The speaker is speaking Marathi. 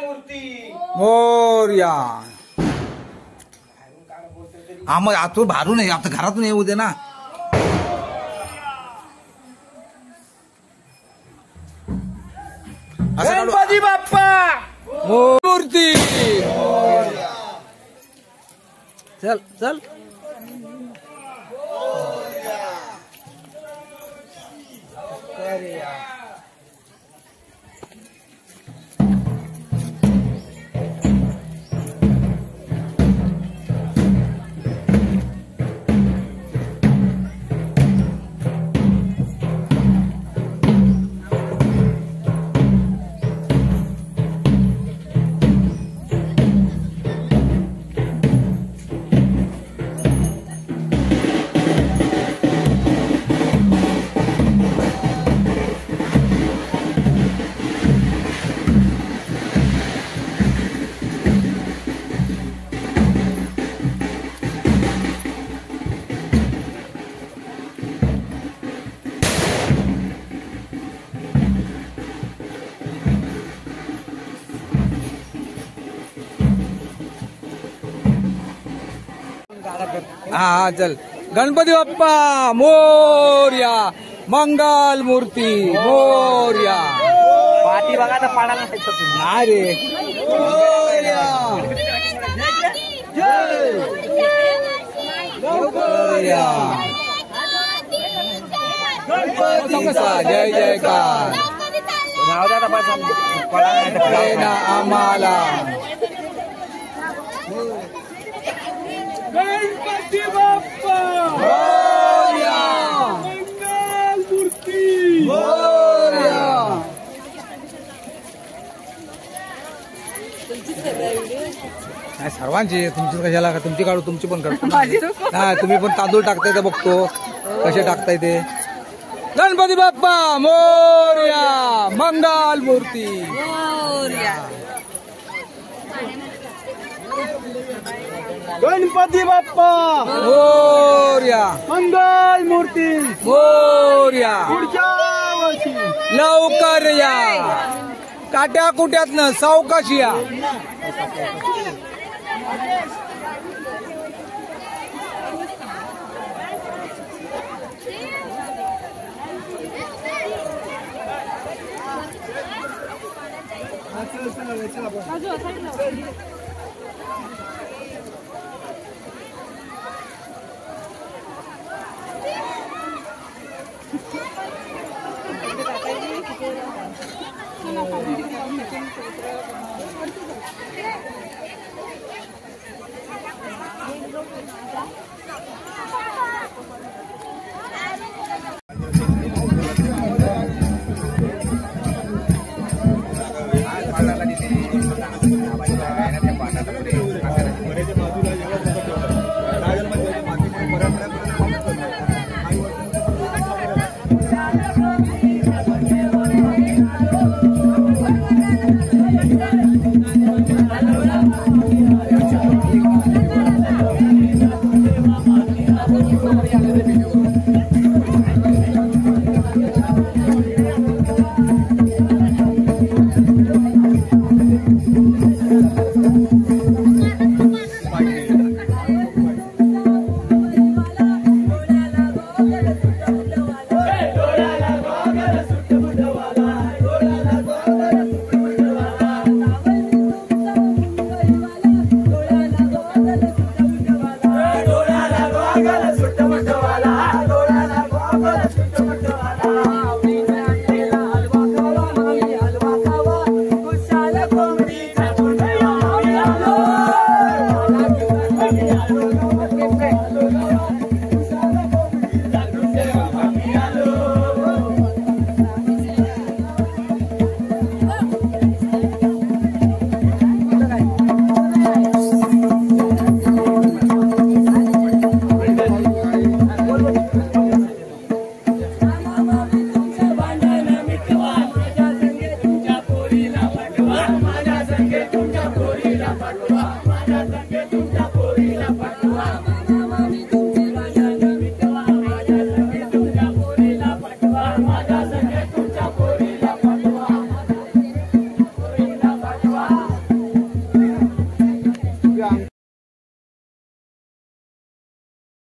मूर्ती मोरया. हा मग आतून बाहेरून आहे आता घरातून येऊ दे ना. गणपती बाप्पा मूर्ती. चल चल. हा चल. गणपती बाप्पा मोरया. मंगल मूर्ती मोरया. पाठी बघा तर पाडायला नाही रे. मोरया. मोरया. गणपतीचा जय जयकार. आम्हाला गणपती बाप्पा मोरया. मंगल मूर्ती मोरया. नाही सर्वांची तुमची कशाला का तुमची काढू तुमची पण काढतो नाही तुम्ही पण तांदूळ टाकताय ते बघतो कसे टाकताय ते. गणपती बाप्पा मोरया. मंगल मूर्ती गणपती बाप्पा मोरया. मंगल मूर्ती मोरया. पुढच्या वर्षी लवकर या. काट्या कुट्यातनं सावकाशी या. तुझ्या